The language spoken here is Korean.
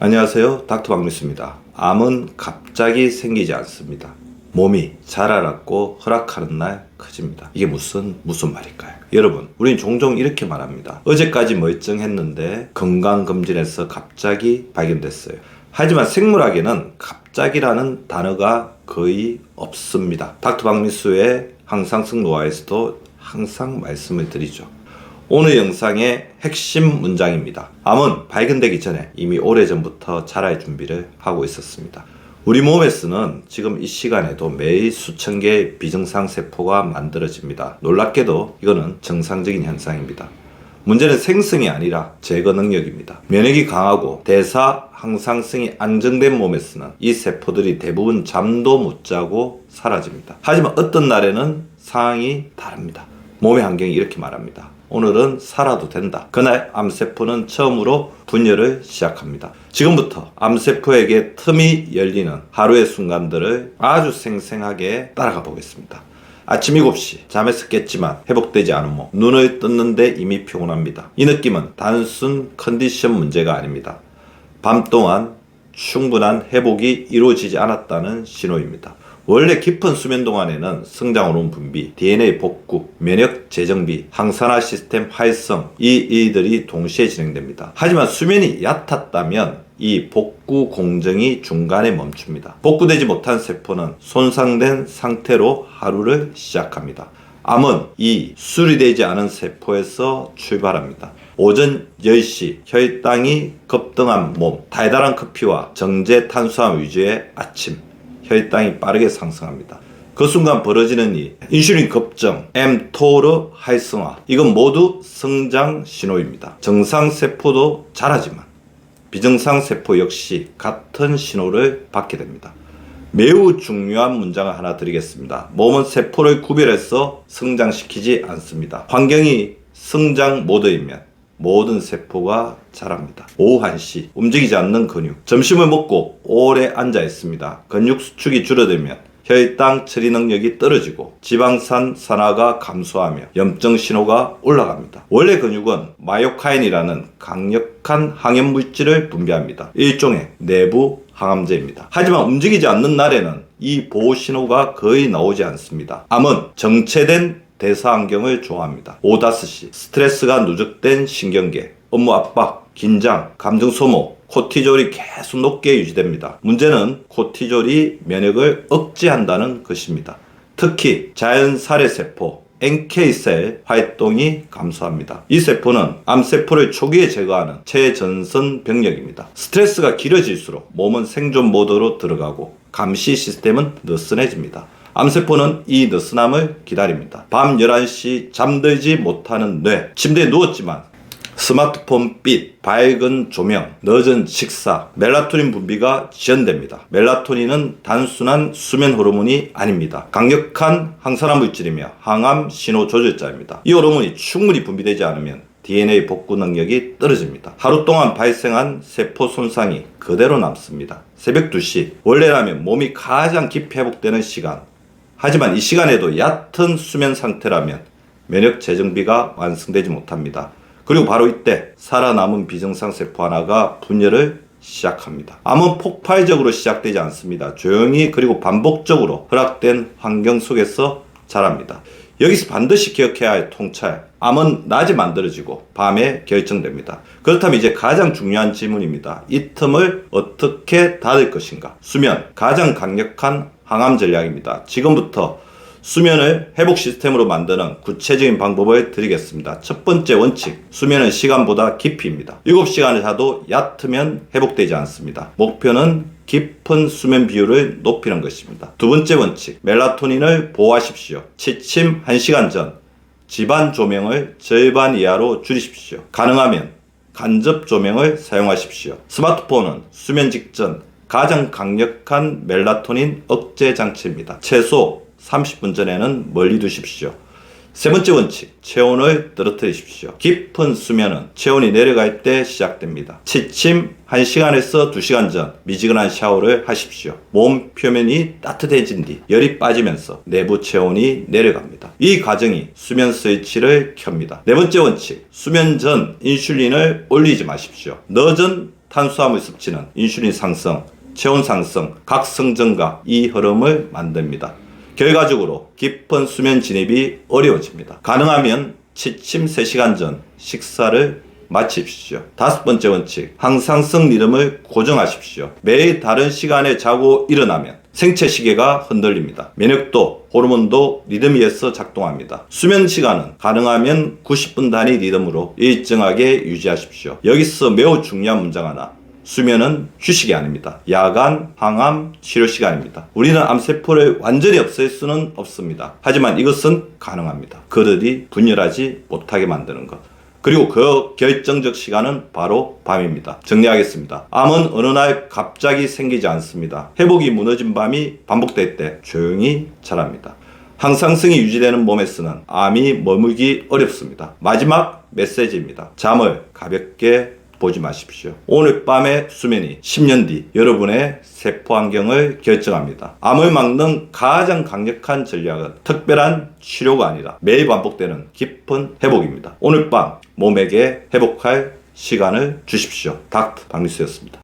안녕하세요. 닥터 박미수입니다. 암은 갑자기 생기지 않습니다. 몸이 자라났고 허락하는 날 커집니다. 이게 무슨 말일까요? 여러분, 우린 종종 이렇게 말합니다. 어제까지 멀쩡했는데 건강검진에서 갑자기 발견됐어요. 하지만 생물학에는 갑자기라는 단어가 거의 없습니다. 닥터 박미수의 항상성 노화에서도 항상 말씀을 드리죠. 오늘 영상의 핵심 문장입니다. 암은 발견되기 전에 이미 오래전부터 자랄 준비를 하고 있었습니다. 우리 몸에서는 지금 이 시간에도 매일 수천 개의 비정상 세포가 만들어집니다. 놀랍게도 이거는 정상적인 현상입니다. 문제는 생성이 아니라 제거 능력입니다. 면역이 강하고 대사 항상성이 안정된 몸에서는 이 세포들이 대부분 잠도 못 자고 사라집니다. 하지만 어떤 날에는 상황이 다릅니다. 몸의 환경이 이렇게 말합니다. 오늘은 살아도 된다. 그날 암세포는 처음으로 분열을 시작합니다. 지금부터 암세포에게 틈이 열리는 하루의 순간들을 아주 생생하게 따라가 보겠습니다. 아침 7시 잠에서 깼지만 회복되지 않은 몸, 눈을 떴는데 이미 피곤합니다. 이 느낌은 단순 컨디션 문제가 아닙니다. 밤 동안 충분한 회복이 이루어지지 않았다는 신호입니다. 원래 깊은 수면 동안에는 성장 호르몬 분비, DNA 복구, 면역 재정비, 항산화 시스템 활성 이 일들이 동시에 진행됩니다. 하지만 수면이 얕았다면 이 복구 공정이 중간에 멈춥니다. 복구되지 못한 세포는 손상된 상태로 하루를 시작합니다. 암은 이 수리되지 않은 세포에서 출발합니다. 오전 10시 혈당이 급등한 몸, 달달한 커피와 정제 탄수화물 위주의 아침, 혈당이 빠르게 상승합니다. 그 순간 벌어지는 일, 인슐린 급증, mTOR 활성화, 이건 모두 성장 신호입니다. 정상 세포도 자라지만 비정상 세포 역시 같은 신호를 받게 됩니다. 매우 중요한 문장을 하나 드리겠습니다. 몸은 세포를 구별해서 성장시키지 않습니다. 환경이 성장 모드이면 모든 세포가 자랍니다. 오후 1시 움직이지 않는 근육, 점심을 먹고 오래 앉아 있습니다. 근육 수축이 줄어들면 혈당 처리 능력이 떨어지고 지방산 산화가 감소하며 염증 신호가 올라갑니다. 원래 근육은 마이오카인이라는 강력한 항염 물질을 분비합니다. 일종의 내부 항암제입니다. 하지만 움직이지 않는 날에는 이 보호 신호가 거의 나오지 않습니다. 암은 정체된 대사 환경을 좋아합니다. 오후 5시 스트레스가 누적된 신경계, 업무 압박, 긴장, 감정 소모, 코티졸이 계속 높게 유지됩니다. 문제는 코티졸이 면역을 억제한다는 것입니다. 특히 자연살해세포, NK셀 활동이 감소합니다. 이 세포는 암세포를 초기에 제거하는 최전선 병력입니다. 스트레스가 길어질수록 몸은 생존 모드로 들어가고 감시 시스템은 느슨해집니다. 암세포는 이 느슨함을 기다립니다. 밤 11시 잠들지 못하는 뇌, 침대에 누웠지만 스마트폰 빛, 밝은 조명, 늦은 식사, 멜라토닌 분비가 지연됩니다. 멜라토닌은 단순한 수면 호르몬이 아닙니다. 강력한 항산화 물질이며 항암 신호 조절자입니다. 이 호르몬이 충분히 분비되지 않으면 DNA 복구 능력이 떨어집니다. 하루 동안 발생한 세포 손상이 그대로 남습니다. 새벽 2시, 원래라면 몸이 가장 깊이 회복되는 시간. 하지만 이 시간에도 얕은 수면 상태라면 면역 재정비가 완성되지 못합니다. 그리고 바로 이때 살아남은 비정상 세포 하나가 분열을 시작합니다. 암은 폭발적으로 시작되지 않습니다. 조용히 그리고 반복적으로 허락된 환경 속에서 자랍니다. 여기서 반드시 기억해야 할 통찰. 암은 낮에 만들어지고 밤에 결정됩니다. 그렇다면 이제 가장 중요한 질문입니다. 이 틈을 어떻게 닫을 것인가? 수면, 가장 강력한 항암 전략입니다. 지금부터 수면을 회복 시스템으로 만드는 구체적인 방법을 드리겠습니다. 첫 번째 원칙, 수면은 시간보다 깊이입니다. 7시간을 자도 얕으면 회복되지 않습니다. 목표는 깊은 수면 비율을 높이는 것입니다. 두 번째 원칙, 멜라토닌을 보호하십시오. 취침 1시간 전, 집안 조명을 절반 이하로 줄이십시오. 가능하면 간접 조명을 사용하십시오. 스마트폰은 수면 직전 가장 강력한 멜라토닌 억제 장치입니다. 최소 30분 전에는 멀리 두십시오. 세 번째 원칙, 체온을 떨어뜨리십시오. 깊은 수면은 체온이 내려갈 때 시작됩니다. 취침 1시간에서 2시간 전 미지근한 샤워를 하십시오. 몸 표면이 따뜻해진 뒤 열이 빠지면서 내부 체온이 내려갑니다. 이 과정이 수면 스위치를 켭니다. 네 번째 원칙, 수면 전 인슐린을 올리지 마십시오. 늦은 탄수화물 섭취는 인슐린 상승, 체온 상승, 각성 증가 이 흐름을 만듭니다. 결과적으로 깊은 수면 진입이 어려워집니다. 가능하면 취침 3시간 전 식사를 마치십시오. 5번째 원칙, 항상성 리듬을 고정하십시오. 매일 다른 시간에 자고 일어나면 생체 시계가 흔들립니다. 면역도, 호르몬도 리듬에서 작동합니다. 수면 시간은 가능하면 90분 단위 리듬으로 일정하게 유지하십시오. 여기서 매우 중요한 문장 하나. 수면은 휴식이 아닙니다. 야간 항암 치료 시간입니다. 우리는 암세포를 완전히 없앨 수는 없습니다. 하지만 이것은 가능합니다. 그들이 분열하지 못하게 만드는 것. 그리고 그 결정적 시간은 바로 밤입니다. 정리하겠습니다. 암은 어느 날 갑자기 생기지 않습니다. 회복이 무너진 밤이 반복될 때 조용히 자랍니다. 항상성이 유지되는 몸에서는 암이 머물기 어렵습니다. 마지막 메시지입니다. 잠을 가볍게 보지 마십시오. 오늘 밤의 수면이 10년 뒤 여러분의 세포 환경을 결정합니다. 암을 막는 가장 강력한 전략은 특별한 치료가 아니라 매일 반복되는 깊은 회복입니다. 오늘 밤 몸에게 회복할 시간을 주십시오. 닥터 박미수였습니다.